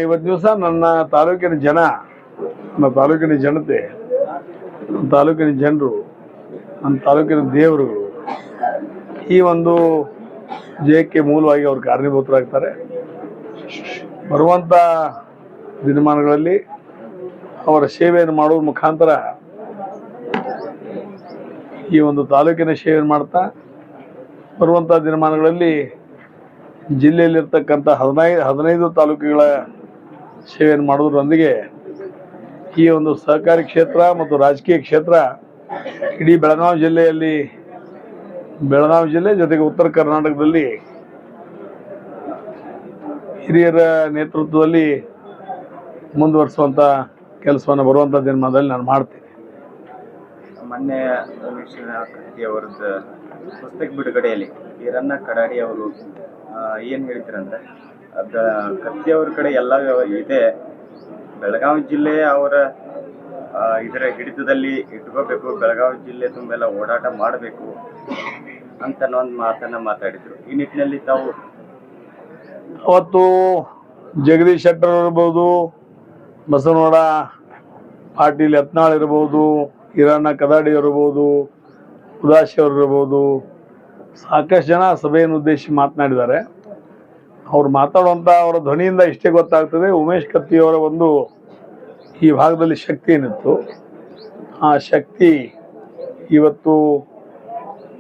ಇವತ್ತು ದಿವಸ ನನ್ನ ತಾಲೂಕಿನ ಜನ, ನನ್ನ ತಾಲೂಕಿನ ಜನತೆ, ನನ್ನ ತಾಲೂಕಿನ ಜನರು, ನನ್ನ ತಾಲೂಕಿನ ದೇವರುಗಳು ಈ ಒಂದು ಜಯಕ್ಕೆ ಮೂಲವಾಗಿ ಅವರು ಕಾರಣೀಭೂತರಾಗ್ತಾರೆ. ಬರುವಂಥ ದಿನಮಾನಗಳಲ್ಲಿ ಅವರ ಸೇವೆಯನ್ನು ಮಾಡುವ ಮುಖಾಂತರ ಈ ಒಂದು ತಾಲೂಕಿನ ಸೇವೆಯನ್ನು ಮಾಡ್ತಾ ಬರುವಂಥ ದಿನಮಾನಗಳಲ್ಲಿ ಜಿಲ್ಲೆಯಲ್ಲಿರ್ತಕ್ಕಂಥ 15 ತಾಲೂಕುಗಳ ಸೇವೆಯನ್ನು ಮಾಡೋದ್ರೊಂದಿಗೆ ಈ ಒಂದು ಸಹಕಾರಿ ಕ್ಷೇತ್ರ ಮತ್ತು ರಾಜಕೀಯ ಕ್ಷೇತ್ರ ಇಡೀ ಬೆಳಗಾವಿ ಜಿಲ್ಲೆ ಜೊತೆಗೆ ಉತ್ತರ ಕರ್ನಾಟಕದಲ್ಲಿ ಹಿರಿಯರ ನೇತೃತ್ವದಲ್ಲಿ ಮುಂದುವರಿಸುವಂಥ ಕೆಲಸವನ್ನು ಬರುವಂಥ ದಿನಮಾನದಲ್ಲಿ ನಾನು ಮಾಡ್ತೀನಿ. ಮೊನ್ನೆ ಉಮೇಶ್ ಕತ್ತಿ ಅವರದ್ದು ಪುಸ್ತಕ ಬಿಡುಗಡೆಯಲ್ಲಿ ಈರಣ್ಣ ಕಡಾಡಿ ಅವರು ಏನು ಹೇಳ್ತೀರಂದ್ರೆ ಕತ್ತಿ ಅವ್ರ ಕಡೆ ಎಲ್ಲ ಇದೆ, ಬೆಳಗಾವಿ ಜಿಲ್ಲೆ ಅವರ ಇದರ ಹಿಡಿತದಲ್ಲಿ ಇಟ್ಕೋಬೇಕು, ಬೆಳಗಾವಿ ಜಿಲ್ಲೆ ತುಂಬೆಲ್ಲ ಓಡಾಟ ಮಾಡಬೇಕು ಅಂತ ಒಂದು ಮಾತನ್ನ ಮಾತಾಡಿದ್ರು. ಈ ನಿಟ್ಟಿನಲ್ಲಿ ತಾವು ಅವತ್ತು ಜಗದೀಶ್ ಶೆಟ್ಟರ್ ಇರ್ಬೋದು, ಬಸವನಗೌಡ ಪಾಟೀಲ್ ಯತ್ನಾಳ್ ಇರ್ಬೋದು, ಈರಣ್ಣ ಕದಾಡಿ ಇರ್ಬೋದು, ಉದಾಸಿ ಅವರು ಇರ್ಬೋದು, ಸಾಕಷ್ಟು ಜನ ಸಭೆಯನ್ನು ಉದ್ದೇಶಿಸಿ ಮಾತನಾಡಿದ್ದಾರೆ. ಅವ್ರು ಮಾತಾಡುವಂಥ ಅವರ ಧ್ವನಿಯಿಂದ ಇಷ್ಟೇ ಗೊತ್ತಾಗ್ತದೆ, ಉಮೇಶ್ ಕತ್ತಿಯವರ ಒಂದು ಈ ಭಾಗದಲ್ಲಿ ಶಕ್ತಿ ಏನಿತ್ತು, ಆ ಶಕ್ತಿ ಇವತ್ತು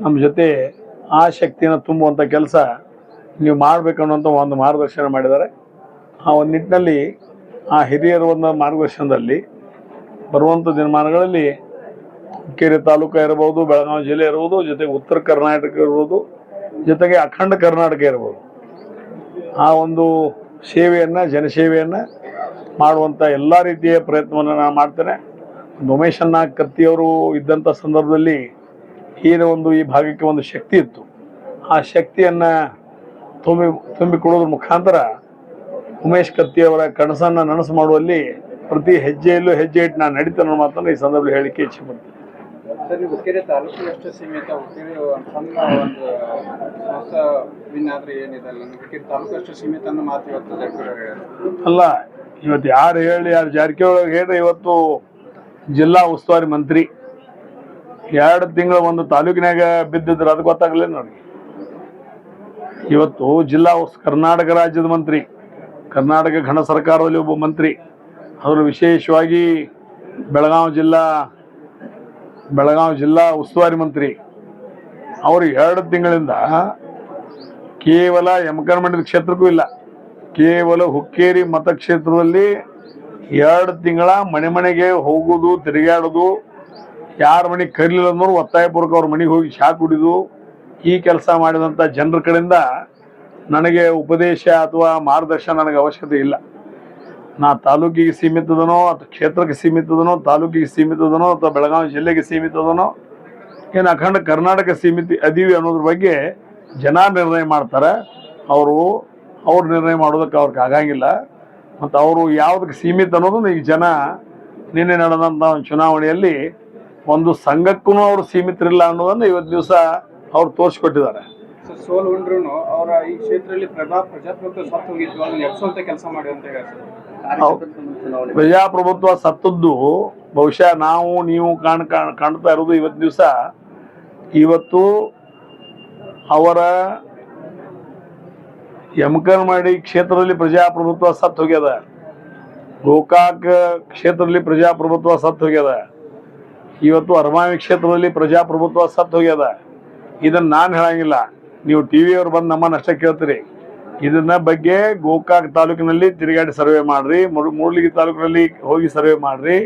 ನಮ್ಮ ಜೊತೆ ಆ ಶಕ್ತಿಯನ್ನು ತುಂಬುವಂಥ ಕೆಲಸ ನೀವು ಮಾಡಬೇಕನ್ನುವಂಥ ಒಂದು ಮಾರ್ಗದರ್ಶನ ಮಾಡಿದ್ದಾರೆ. ಆ ಒಂದು ನಿಟ್ಟಿನಲ್ಲಿ ಆ ಹಿರಿಯರ ಒಂದು ಮಾರ್ಗದರ್ಶನದಲ್ಲಿ ಬರುವಂಥ ದಿನಮಾನಗಳಲ್ಲಿ ಹುಕ್ಕೇರಿ ತಾಲೂಕು ಇರ್ಬೋದು, ಬೆಳಗಾವಿ ಜಿಲ್ಲೆ ಇರ್ಬೋದು, ಜೊತೆಗೆ ಉತ್ತರ ಕರ್ನಾಟಕ ಇರ್ಬೋದು, ಜೊತೆಗೆ ಅಖಂಡ ಕರ್ನಾಟಕ ಇರ್ಬೋದು, ಆ ಒಂದು ಸೇವೆಯನ್ನು, ಜನಸೇವೆಯನ್ನು ಮಾಡುವಂಥ ಎಲ್ಲ ರೀತಿಯ ಪ್ರಯತ್ನವನ್ನು ನಾನು ಮಾಡ್ತೇನೆ. ಉಮೇಶಣ್ಣ ಕತ್ತಿಯವರು ಇದ್ದಂಥ ಸಂದರ್ಭದಲ್ಲಿ ಈ ಭಾಗಕ್ಕೆ ಒಂದು ಶಕ್ತಿ ಇತ್ತು. ಆ ಶಕ್ತಿಯನ್ನು ತುಂಬಿಕೊಡೋದ್ರ ಮುಖಾಂತರ ಉಮೇಶ್ ಕತ್ತಿಯವರ ಕನಸನ್ನು ನನಸು ಮಾಡುವಲ್ಲಿ ಪ್ರತಿ ಹೆಜ್ಜೆಯಲ್ಲೂ ಹೆಜ್ಜೆ ಇಟ್ಟು ನಾನು ನಡೀತೇನೆ ಅನ್ನೋ ಮಾತನ್ನು ಈ ಸಂದರ್ಭದಲ್ಲಿ ಹೇಳಿಕೆ ಇಚ್ಛೆ ಪಡ್ತೀನಿ. ಸರ್, ಹುಕ್ಕೇರಿ ತಾಲೂಕು ಅಷ್ಟು ಸೀಮಿತ, ಹುಕ್ಕೇರಿ ಸಣ್ಣ ಒಂದು ಸಂಸ್ಥೆ ವಿನ್ ಆದರೆ ಏನಿದೆ ಅಲ್ಲ, ಹುಕ್ಕೇರಿ ತಾಲೂಕು ಅಷ್ಟು ಸೀಮಿತ ಅನ್ನೋ ಮಾತು ಇವತ್ತು ಜಾರಕಿಹೊಳಿ ಅಲ್ಲ. ಇವತ್ತು ಯಾರು ಜಾರಕಿಹೊಳಿ ಹೇಳಿದ್ರೆ ಇವತ್ತು ಜಿಲ್ಲಾ ಉಸ್ತುವಾರಿ ಮಂತ್ರಿ 2 ತಿಂಗಳ ಒಂದು ತಾಲೂಕಿನಾಗ ಬಿದ್ದಿದ್ರೆ ಅದು ಗೊತ್ತಾಗಲಿಲ್ಲ ನನಗೆ. ಇವತ್ತು ಕರ್ನಾಟಕ ರಾಜ್ಯದ ಮಂತ್ರಿ, ಕರ್ನಾಟಕ ಘನ ಸರ್ಕಾರದಲ್ಲಿ ಒಬ್ಬ ಮಂತ್ರಿ, ಅವರು ವಿಶೇಷವಾಗಿ ಬೆಳಗಾವಿ ಜಿಲ್ಲಾ ಉಸ್ತುವಾರಿ ಮಂತ್ರಿ, ಅವರು 2 ತಿಂಗಳಿಂದ ಕೇವಲ ಯಮಕನಮಂಡಲ ಕ್ಷೇತ್ರಕ್ಕೂ ಇಲ್ಲ, ಕೇವಲ ಹುಕ್ಕೇರಿ ಮತಕ್ಷೇತ್ರದಲ್ಲಿ 2 ತಿಂಗಳ ಮನೆಗೆ ಹೋಗುವುದು, ತಿರುಗಾಡೋದು, ಯಾರ ಮನೆಗೆ ಕರೀಲಿಲ್ಲ ಅನ್ನೋರು ಒತ್ತಾಯಪೂರ್ವಕ ಅವ್ರ ಮನೆಗೆ ಹೋಗಿ ಚಹಾ ಕುಡಿದು ಈ ಕೆಲಸ ಮಾಡಿದಂಥ ಜನರ ಕಡೆಯಿಂದ ನನಗೆ ಉಪದೇಶ ಅಥವಾ ಮಾರ್ಗದರ್ಶನ ನನಗೆ ಅವಶ್ಯಕತೆ ಇಲ್ಲ. ನಾ ತಾಲೂಕಿಗೆ ಸೀಮಿತದನೋ ಅಥವಾ ಕ್ಷೇತ್ರಕ್ಕೆ ಸೀಮಿತದನೋ, ತಾಲೂಕಿಗೆ ಸೀಮಿತದನೋ ಅಥವಾ ಬೆಳಗಾವಿ ಜಿಲ್ಲೆಗೆ ಸೀಮಿತದನೋ, ಏನು ಅಖಂಡ ಕರ್ನಾಟಕ ಸೀಮಿತ ಅದೀವಿ ಅನ್ನೋದ್ರ ಬಗ್ಗೆ ಜನ ನಿರ್ಣಯ ಮಾಡ್ತಾರೆ. ಅವ್ರು ನಿರ್ಣಯ ಮಾಡೋದಕ್ಕೆ ಅವ್ರಿಗೆ ಆಗಂಗಿಲ್ಲ. ಮತ್ತು ಅವರು ಯಾವುದಕ್ಕೆ ಸೀಮಿತ ಅನ್ನೋದನ್ನು ಈಗ ಜನ ನಿನ್ನೆ ನಡೆದಂಥ ಒಂದು ಚುನಾವಣೆಯಲ್ಲಿ ಒಂದು ಸಂಘಕ್ಕೂ ಅವರು ಸೀಮಿತರಿಲ್ಲ ಅನ್ನೋದನ್ನು ಇವತ್ತು ದಿವಸ ಅವ್ರು ತೋರಿಸ್ಕೊಟ್ಟಿದ್ದಾರೆ. ಸೋಲು ಉಂಡ್ರು ಅವರ ಈ ಕ್ಷೇತ್ರದಲ್ಲಿ ಪ್ರಜಾಪ್ರಭುತ್ವ ಸತ್ತು ಹೋಗಿದ್ವು, ಅದನ್ನ ಎಬ್ಸುವಂತ ಕೆಲಸ ಮಾಡಿ ಅಂತ ಹೇಳ್ತಾರೆ. ಪ್ರಜಾಪ್ರಭುತ್ವ ಸತ್ತದ್ದು ಬಹುಶಃ ನಾವು ನೀವು ಕಾಣ್ತಾ ಇರೋದು ಇವತ್ತು ಅವರ ಯಮಕನಮಂಡಿ ಕ್ಷೇತ್ರದಲ್ಲಿ ಪ್ರಜಾಪ್ರಭುತ್ವ ಸತ್ತು ಹೋಗ್ಯದ, ಗೋಕಾಕ್ ಕ್ಷೇತ್ರದಲ್ಲಿ ಪ್ರಜಾಪ್ರಭುತ್ವ ಸತ್ತು ಹೋಗ್ಯದ, ಇವತ್ತು ಅರಮಾವಿ ಕ್ಷೇತ್ರದಲ್ಲಿ ಪ್ರಜಾಪ್ರಭುತ್ವ ಸತ್ತು ಹೋಗ್ಯದ. ಇದನ್ನು ನಾನು ಹೇಳಂಗಿಲ್ಲ, ನೀವು ಟಿವಿಯವ್ರು ಬಂದು ನಮ್ಮನ್ನು ಅಷ್ಟೇ ಕೇಳ್ತೀರಿ. ಇದನ್ನ ಬಗ್ಗೆ ಗೋಕಾಕ್ ತಾಲೂಕಿನಲ್ಲಿ ತಿರುಗಾಡಿ ಸರ್ವೆ ಮಾಡ್ರಿ, ಮೂಡ್ಲಿಗಿ ತಾಲೂಕಿನಲ್ಲಿ ಹೋಗಿ ಸರ್ವೆ ಮಾಡ್ರಿ,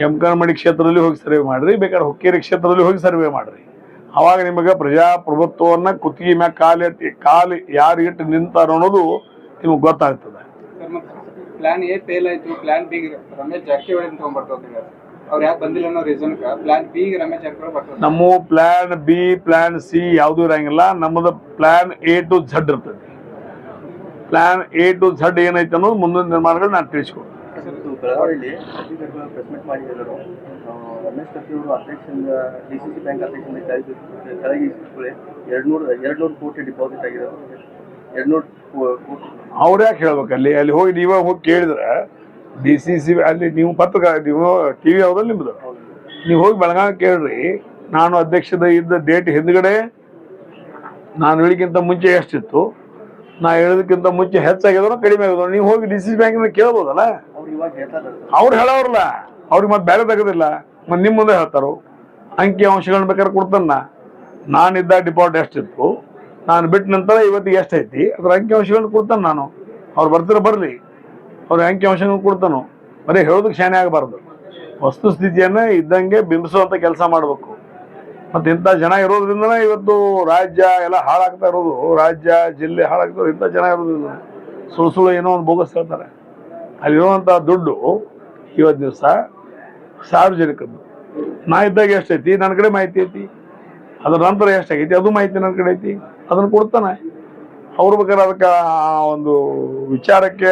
ಯಮಕನಮಂಡಿ ಕ್ಷೇತ್ರದಲ್ಲಿ ಹೋಗಿ ಸರ್ವೆ ಮಾಡ್ರಿ, ಬೇಕಾದ್ರೆ ಹುಕ್ಕೇರಿ ಕ್ಷೇತ್ರದಲ್ಲಿ ಹೋಗಿ ಸರ್ವೆ ಮಾಡ್ರಿ. ಅವಾಗ ನಿಮಗೆ ಪ್ರಜಾಪ್ರಭುತ್ವವನ್ನು ಕುತ್ತಿಗೆ ಮ್ಯಾಗ ಕಾಲು ಯಾರು ಇಟ್ಟು ನಿಂತಾರ ಅನ್ನೋದು ನಿಮಗೆ ಗೊತ್ತಾಗ್ತದೆ. ಪ್ಲಾನ್ ಎ ಫೇಲ್ ಆಯ್ತು, ಪ್ಲಾನ್ ಬಿ ರಮೇಶ್ ಜಾರಕಿಹೊಳಿ ತಗೊಂಡ್ಬರ್ತದೆ. ಅವ್ರು ಯಾಕೆ ಬಂದಿಲ್ಲ ಅನ್ನೋ reason plan B Ramesh Jarkiholi ಬರ್ತದೆ. ನಮ್ಮ ಪ್ಲಾನ್ ಬಿ, ಪ್ಲಾನ್ ಸಿ ಯಾವುದೂ ಇರಂಗಿಲ್ಲ. ನಮ್ಮದು ಪ್ಲಾನ್ A to Z ಇರ್ತದೆ. ಪ್ಲಾನ್ A to Z ಏನೈತೆ ಅನ್ನೋದು ಮುಂದಿನ ನಿರ್ಮಾಣಗಳು ನಾನು ತಿಳಿಸ್ಕೊಡ್ತೀನಿ. ಬೆಳಗಾವಿಯಲ್ಲಿ ಪ್ರೆಸ್ ಮೀಟ್ ಮಾಡಿದ್ರು. ರಮೇಶ್ ಕತ್ತಿ ಅವರು ಅಧ್ಯಕ್ಷರಿಂದ DCC ಬ್ಯಾಂಕ್ ಅಧ್ಯಕ್ಷರಿಂದ ಕೆಳಗೆ 200 ಕೋಟಿ ಡಿಪಾಸಿಟ್ ಆಗಿದೆ. ಅವ್ರು ಯಾಕೆ ಹೇಳ್ಬೇಕು? ಅಲ್ಲಿ ಹೋಗಿ ನೀವೇ ಹೋಗಿ ಕೇಳಿದ್ರೆ DCC ಅಲ್ಲಿ ನೀವು ನೀವು TV ಯಾವ್ದಲ್ಲಿ ನಿಮ್ದು, ನೀವು ಹೋಗಿ ಬೆಳಗಾವಿ ಕೇಳ್ರಿ. ನಾನು ಅಧ್ಯಕ್ಷದ ಇದ್ದ ಡೇಟ್ ಹಿಂದ್ಗಡೆ ನಾನು ಹೇಳಿಕ್ಕಿಂತ ಮುಂಚೆ ಎಷ್ಟಿತ್ತು, ನಾ ಹೇಳೋದಕ್ಕಿಂತ ಮುಂಚೆ ಹೆಚ್ಚಾಗಿದ್ರು ಕಡಿಮೆ ಆಗಿದ್ರು, ನೀವು ಹೋಗಿ DCC ಬ್ಯಾಂಕಿನ ಕೇಳ್ಬೋದಲ್ಲ. ಅವ್ರು ಹೇಳೋರಲ್ಲ, ಅವ್ರಿಗೆ ಮತ್ತೆ ಬೇರೆ ತೆಗೋದಿಲ್ಲ, ಮತ್ತೆ ನಿಮ್ಮ ಮುಂದೆ ಹೇಳ್ತಾರೋ. ಅಂಕಿ ಅಂಶಗಳನ್ನ ಬೇಕಾದ್ರೆ ಕೊಡ್ತಾನ. ನಾನಿದ್ದ ಡಿಪಾಸಿಟ್ ಎಷ್ಟಿತ್ತು, ನಾನು ಬಿಟ್ಟ ನಂತರ ಇವತ್ತಿಗೆ ಎಷ್ಟೈತಿ ಅದ್ರ ಅಂಕಿ ಅಂಶಗಳನ್ನ ಕೊಡ್ತಾನೆ ನಾನು. ಅವ್ರು ಬರ್ತಿರ ಬರಲಿ, ಅವ್ರ ಅಂಕಿ ಅಂಶಗಳನ್ನ ಕೊಡ್ತಾನು. ಬರೀ ಹೇಳೋದಕ್ಕೆ ಶಾನೆ ಆಗಬಾರ್ದು, ವಸ್ತುಸ್ಥಿತಿಯನ್ನ ಇದ್ದಂಗೆ ಬಿಂಬಿಸುವಂತ ಕೆಲಸ ಮಾಡಬೇಕು. ಮತ್ತೆ ಇಂಥ ಜನ ಇರೋದ್ರಿಂದ ಇವತ್ತು ರಾಜ್ಯ ಎಲ್ಲ ಹಾಳಾಗ್ತಾ ಇರೋದು, ರಾಜ್ಯ ಜಿಲ್ಲೆ ಹಾಳಾಗ್ತಾ ಇರೋದು ಇಂಥ ಜನ ಇರೋದ್ರಿಂದ. ಸುಳ್ಳು ಏನೋ ಒಂದು ಬೋಗಸ್ ಹೇಳ್ತಾರೆ. ಅಲ್ಲಿರುವಂಥ ದುಡ್ಡು ಇವತ್ತು ದಿವಸ ಸಾರ್ವಜನಿಕದ್ದು. ನಾ ಇದ್ದಾಗ ಎಷ್ಟೈತಿ ನನ್ನ ಕಡೆ ಮಾಹಿತಿ ಐತಿ, ಅದ್ರ ನಂತರ ಎಷ್ಟಾಗೈತಿ ಅದು ಮಾಹಿತಿ ನನ್ನ ಕಡೆ ಐತಿ, ಅದನ್ನು ಕೊಡ್ತಾನೆ. ಅವ್ರು ಬೇಕಾದ್ರೆ ಅದಕ್ಕೆ ಒಂದು ವಿಚಾರಕ್ಕೆ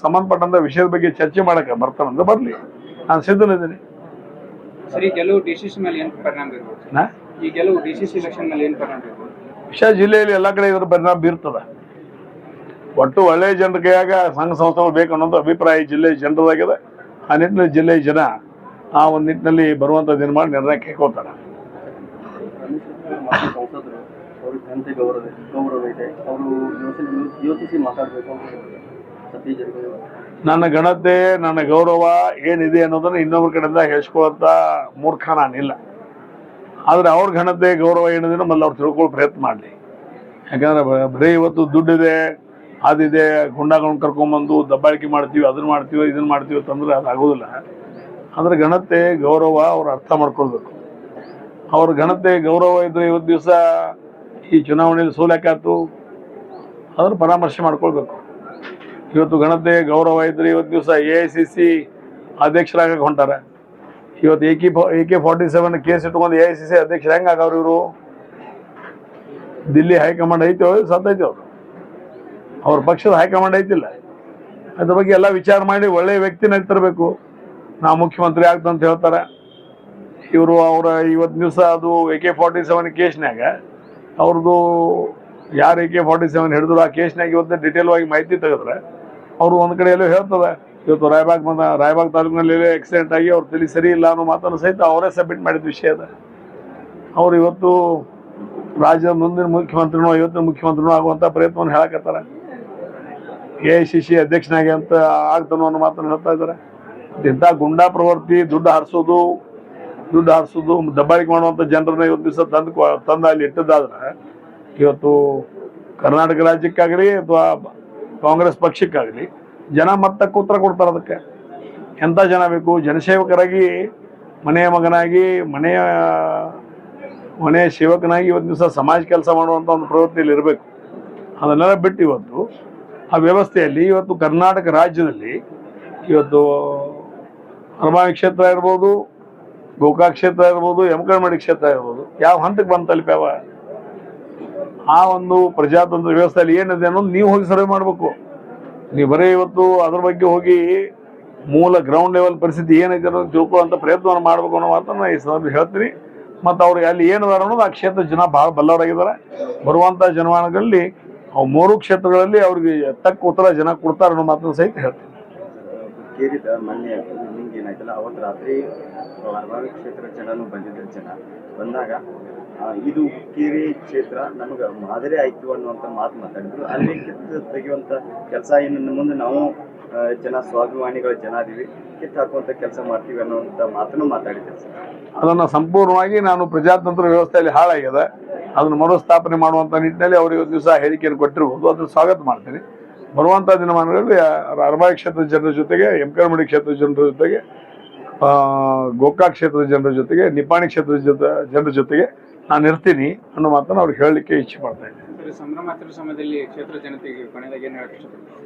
ಸಂಬಂಧಪಟ್ಟಂತ ವಿಷಯದ ಬಗ್ಗೆ ಚರ್ಚೆ ಮಾಡಕ್ಕೆ ಬರ್ತಾನಂದ್ರೆ ಬರಲಿ, ನಾನು ಸಿದ್ಧನಿದ್ದೀನಿ. ಸರಿ, ಗೆಲುವು DCC ಮೇಲೆ ಏನು ಪರಿಣಾಮ ಬೀರ್ಬೋದು? ಈ ಗೆಲುವು DCC ಎಲೆಕ್ಷನ್ ಮೇಲೆ ಏನು ಪರಿಣಾಮ ಬೀರ್ಬೋದು? ವಿಷಯ ಜಿಲ್ಲೆಯಲ್ಲಿ ಎಲ್ಲ ಕಡೆ ಇದರ ಪರಿಣಾಮ ಬೀರ್ತದೆ. ಒಟ್ಟು ಒಳ್ಳೆಯ ಜನರ ಕೈಯಾಗ ಸಂಘ ಸಂಸ್ಥೆಗಳು ಬೇಕು ಅನ್ನೋದು ಅಭಿಪ್ರಾಯ ಜಿಲ್ಲೆ ಜನರದಾಗಿದೆ. ಆ ನಿಟ್ಟಿನಲ್ಲಿ ಜಿಲ್ಲೆಯ ಜನ ಆ ಒಂದು ನಿಟ್ಟಿನಲ್ಲಿ ಬರುವಂಥ ದಿನ ಮಾಡಿ ನಿರ್ಣಯ ಕೈಗೊಳ್ತಾರೆ. ನನ್ನ ಘನತೆ ನನ್ನ ಗೌರವ ಏನಿದೆ ಅನ್ನೋದನ್ನ ಇನ್ನೊಬ್ಬರ ಕಡೆಯಿಂದ ಹೇಳ್ಸ್ಕೊಳ್ಳೋಂಥ ಮೂರ್ಖ ನಾನಿಲ್ಲ. ಆದ್ರೆ ಅವ್ರ ಘನತೆ ಗೌರವ ಏನಿದೆ ಮೊದಲು ಅವ್ರು ತಿಳ್ಕೊಳ್ಳೋ ಪ್ರಯತ್ನ ಮಾಡಲಿ. ಯಾಕಂದ್ರೆ ಬರೀ ಇವತ್ತು ದುಡ್ಡಿದೆ, ಅದಿದೆ, ಗುಂಡಾಗಳನ್ನ ಕರ್ಕೊಂಬಂದು ದಬ್ಬಾಳಿಕೆ ಮಾಡ್ತೀವಿ, ಅದನ್ನ ಮಾಡ್ತೀವಿ, ಇದನ್ನ ಮಾಡ್ತೀವಿ ಅಂತಂದ್ರೆ ಅದು ಆಗೋದಿಲ್ಲ. ಅದ್ರ ಘನತೆ ಗೌರವ ಅವ್ರು ಅರ್ಥ ಮಾಡ್ಕೊಳ್ಬೇಕು. ಅವ್ರ ಘನತೆ ಗೌರವ ಇದ್ರೆ ಇವತ್ತು ದಿವಸ ಈ ಚುನಾವಣೆಯಲ್ಲಿ ಸೋಲಾಕಾತು, ಅದ್ರ ಪರಾಮರ್ಶೆ ಮಾಡ್ಕೊಳ್ಬೇಕು. ಇವತ್ತು ಘನತೆ ಗೌರವ ಇದ್ರೆ ಇವತ್ತು ದಿವಸ AICC ಅಧ್ಯಕ್ಷರಾಗಕ್ಕೆ ಹೊಂಟಾರೆ. ಇವತ್ತು AK-47 ಕೇಸ್ ಇಟ್ಕೊಂಡು AICC ಅಧ್ಯಕ್ಷರು ಹೆಂಗೆ ಆಗವ್ರು ಇವರು? ದಿಲ್ಲಿ ಹೈಕಮಾಂಡ್ ಐತೆ ಸತ್ತೈತೆ, ಅವರು ಅವ್ರ ಪಕ್ಷದ ಹೈಕಮಾಂಡ್ ಐತಿಲ್ಲ. ಅದ್ರ ಬಗ್ಗೆ ಎಲ್ಲ ವಿಚಾರ ಮಾಡಿ ಒಳ್ಳೆಯ ವ್ಯಕ್ತಿನ ತರಬೇಕು. ನಾವು ಮುಖ್ಯಮಂತ್ರಿ ಆಗ್ತಂತ ಹೇಳ್ತಾರೆ ಇವರು. ಅವರ ಇವತ್ತು ದಿವಸ ಅದು AK-47 ಕೇಸ್ನಾಗ ಅವ್ರದ್ದು ಯಾರು AK-47 ಹಿಡಿದ್ರು ಆ ಕೇಸ್ನಾಗ ಇವತ್ತು ಡಿಟೇಲ್ ಆಗಿ ಮಾಹಿತಿ ತೆಗೆದ್ರೆ ಅವರು ಒಂದು ಕಡೆ ಎಲ್ಲೋ ಹೇಳ್ತದೆ. ಇವತ್ತು ರಾಯಬಾಗ್ ತಾಲೂಕಿನಲ್ಲಿ ಆಕ್ಸಿಡೆಂಟ್ ಆಗಿ ಅವ್ರ ತಲೆ ಸರಿ ಇಲ್ಲ ಅನ್ನೋ ಮಾತನ್ನು ಸಹಿತ ಅವರೇ ಸಬ್ಮಿಟ್ ಮಾಡಿದ ವಿಷಯ ಅದ. ಅವ್ರು ಇವತ್ತು ರಾಜ್ಯದ ಮುಂದಿನ ಮುಖ್ಯಮಂತ್ರಿನೂ ಇವತ್ತಿನ ಮುಖ್ಯಮಂತ್ರಿನೂ ಆಗುವಂಥ ಪ್ರಯತ್ನವನ್ನು ಹೇಳಕತ್ತಾರೆ. AICC ಅಧ್ಯಕ್ಷನಾಗಿ ಅಂತ ಆಗ್ತಾನೋ ಅನ್ನೋ ಮಾತನ್ನು ಹೇಳ್ತಾ ಇದ್ದಾರೆ. ಇಂಥ ಗುಂಡಾ ಪ್ರವೃತ್ತಿ, ದುಡ್ಡು ಹಾರಿಸೋದು, ದಬ್ಬಾಳಿಕೆ ಮಾಡುವಂಥ ಜನರನ್ನ ಇವತ್ತು ದಿವಸ ತಂದು ಅಲ್ಲಿ ಇಟ್ಟದ್ದಾದ್ರೆ ಇವತ್ತು ಕರ್ನಾಟಕ ರಾಜ್ಯಕ್ಕಾಗಲಿ ಅಥವಾ ಕಾಂಗ್ರೆಸ್ ಪಕ್ಷಕ್ಕಾಗಲಿ ಜನ ಮತ್ತಕ್ಕೆ ಉತ್ತರ ಕೊಡ್ತಾರೆ. ಅದಕ್ಕೆ ಎಂಥ ಜನ ಬೇಕು? ಜನಸೇವಕರಾಗಿ, ಮನೆಯ ಮಗನಾಗಿ, ಮನೆಯ ಸೇವಕನಾಗಿ ಇವತ್ತು ದಿವಸ ಸಮಾಜ ಕೆಲಸ ಮಾಡುವಂಥ ಒಂದು ಪ್ರವೃತ್ತಿಯಲ್ಲಿ ಇರಬೇಕು. ಅದನ್ನೆಲ್ಲ ಬಿಟ್ಟು ಇವತ್ತು ಆ ವ್ಯವಸ್ಥೆಯಲ್ಲಿ ಇವತ್ತು ಕರ್ನಾಟಕ ರಾಜ್ಯದಲ್ಲಿ ಇವತ್ತು ಹರಮಾವಿ ಕ್ಷೇತ್ರ ಇರ್ಬೋದು, ಗೋಕಾಕ್ ಕ್ಷೇತ್ರ ಇರ್ಬೋದು, ಯಮಕನಮಡಿ ಕ್ಷೇತ್ರ ಇರ್ಬೋದು, ಯಾವ ಹಂತಕ್ಕೆ ಬಂದು ತಲುಪ್ಯಾವ? ಆ ಒಂದು ಪ್ರಜಾತಂತ್ರ ವ್ಯವಸ್ಥೆಯಲ್ಲಿ ಏನಿದೆ ಅನ್ನೋದು ನೀವು ಹೋಗಿ ಸರ್ವೆ ಮಾಡಬೇಕು. ನೀವು ಬರೀ ಇವತ್ತು ಅದ್ರ ಬಗ್ಗೆ ಹೋಗಿ ಮೂಲ ಗ್ರೌಂಡ್ ಲೆವೆಲ್ ಪರಿಸ್ಥಿತಿ ಏನೈತೆ ಅನ್ನೋದು ತಿಳ್ಕೊಳ್ಳುವಂಥ ಪ್ರಯತ್ನವನ್ನು ಮಾಡಬೇಕು ಅನ್ನೋ ಮಾತನ್ನು ಈ ಸಂದರ್ಭ ಹೇಳ್ತೀನಿ. ಮತ್ತು ಅವ್ರಿಗೆ ಅಲ್ಲಿ ಏನಿದಾರೆ ಅನ್ನೋದು ಆ ಕ್ಷೇತ್ರ ಜನ ಭಾಳ ಬಲ್ಲವರಾಗಿದ್ದಾರೆ. ಬರುವಂಥ ಜನಮಾನಗಳಲ್ಲಿ ಅವು 3 ಕ್ಷೇತ್ರಗಳಲ್ಲಿ ಅವ್ರಿಗೆ ತಕ್ಕ ಉತ್ತರ ಜನ ಕೊಡ್ತಾರೆ ಅನ್ನೋ ಮಾತನ್ನು ಸಹಿತ ಹೇಳ್ತೀನಿ. ಕೇರಿದ ಮೊನ್ನೆ ನಿಮ್ಗೆ ಏನಾಯ್ತಲ್ಲ ಅವತ್ತು ರಾತ್ರಿ ಹರಮಾವಿ ಕ್ಷೇತ್ರ ಜನನು ಬಂದಿದ್ದರು. ಜನ ಬಂದಾಗ ಇದು ಹುಕ್ಕೇರಿ ಕ್ಷೇತ್ರ ನಮಗೆ ಮಾದರಿ ಆಯ್ತು ಅನ್ನುವಂಥ ಮಾತು ಮಾತಾಡಿದ್ರು. ಅಲ್ಲಿ ಕಿತ್ತು ತೆಗೆಯುವಂಥ ಕೆಲಸ ಇನ್ನು ಮುಂದೆ ನಾವು ಜನ ಸ್ವಾಭಿಮಾನಿಗಳ ಜನ ಅದೀವಿ, ಕಿತ್ತು ಹಾಕುವಂಥ ಕೆಲಸ ಮಾಡ್ತೀವಿ ಅನ್ನುವಂಥ ಮಾತನ್ನು ಮಾತಾಡಿದ್ದಾರೆ ಸರ್. ಅದನ್ನು ಸಂಪೂರ್ಣವಾಗಿ ನಾನು ಪ್ರಜಾತಂತ್ರ ವ್ಯವಸ್ಥೆಯಲ್ಲಿ ಹಾಳಾಗಿದೆ, ಅದನ್ನು ಮರುಸ್ಥಾಪನೆ ಮಾಡುವಂಥ ನಿಟ್ಟಿನಲ್ಲಿ ಅವರು ಇವತ್ತು ದಿವಸ ಹೇಳಿಕೆಯನ್ನು ಕೊಟ್ಟಿರ್ಬೋದು. ಅದನ್ನು ಸ್ವಾಗತ ಮಾಡ್ತೀನಿ. ಬರುವಂಥ ದಿನಮಾನಗಳಲ್ಲಿ ಹರಮಾವಿ ಕ್ಷೇತ್ರದ ಜನರ ಜೊತೆಗೆ, ಯಮಕನಮಡಿ ಕ್ಷೇತ್ರದ ಜನರ ಜೊತೆಗೆ, ಗೋಕಾಕ್ ಕ್ಷೇತ್ರದ ಜನರ ಜೊತೆಗೆ, ನಿಪ್ಪಾಣಿ ಕ್ಷೇತ್ರದ ಜನರ ಜೊತೆಗೆ ನಾನು ಇರ್ತೀನಿ ಅನ್ನೋ ಮಾತನ್ನು ಅವ್ರಿಗೆ ಹೇಳಲಿಕ್ಕೆ ಇಚ್ಛೆ ಮಾಡ್ತಾ ಇದ್ದೀನಿ. ಸಂಭ್ರಮಾಚರಣೆ ಸಮಯದಲ್ಲಿ ಕ್ಷೇತ್ರ ಜನತೆಗೆ ಕೊನೆಯದಾಗಿ ಏನು ಹೇಳಕ್ಕೆ ಇಷ್ಟಪಡ್ತೀನಿ?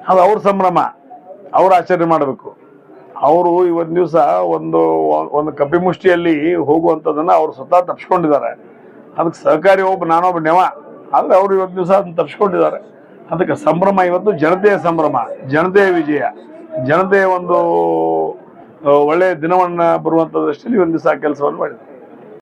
ಅದು ಅವ್ರ ಸಂಭ್ರಮ, ಅವ್ರು ಆಚರಣೆ ಮಾಡಬೇಕು. ಅವರು ಇವತ್ತು ದಿವಸ ಒಂದು ಕಪಿಮುಷ್ಟಿಯಲ್ಲಿ ಹೋಗುವಂಥದ್ದನ್ನು ಅವ್ರು ಸ್ವತಃ ತಪ್ಪಿಸ್ಕೊಂಡಿದ್ದಾರೆ. ಅದಕ್ಕೆ ಸಹಕಾರಿ ನಾನೊಬ್ಬ ನೆವ, ಆದರೆ ಅವರು ಇವತ್ತು ದಿವಸ ಅದನ್ನು ತಪ್ಪಿಸ್ಕೊಂಡಿದ್ದಾರೆ. ಅದಕ್ಕೆ ಸಂಭ್ರಮ ಇವತ್ತು ಜನತೆಯ ಸಂಭ್ರಮ, ಜನತೆಯ ವಿಜಯ, ಜನತೆಯ ಒಂದು ಒಳ್ಳೆಯ ದಿನವನ್ನು ಬರುವಂಥ ದೃಷ್ಟಿಯಲ್ಲಿ ಒಂದು ದಿವಸ ಕೆಲಸವನ್ನು ಮಾಡಿದ್ದಾರೆ.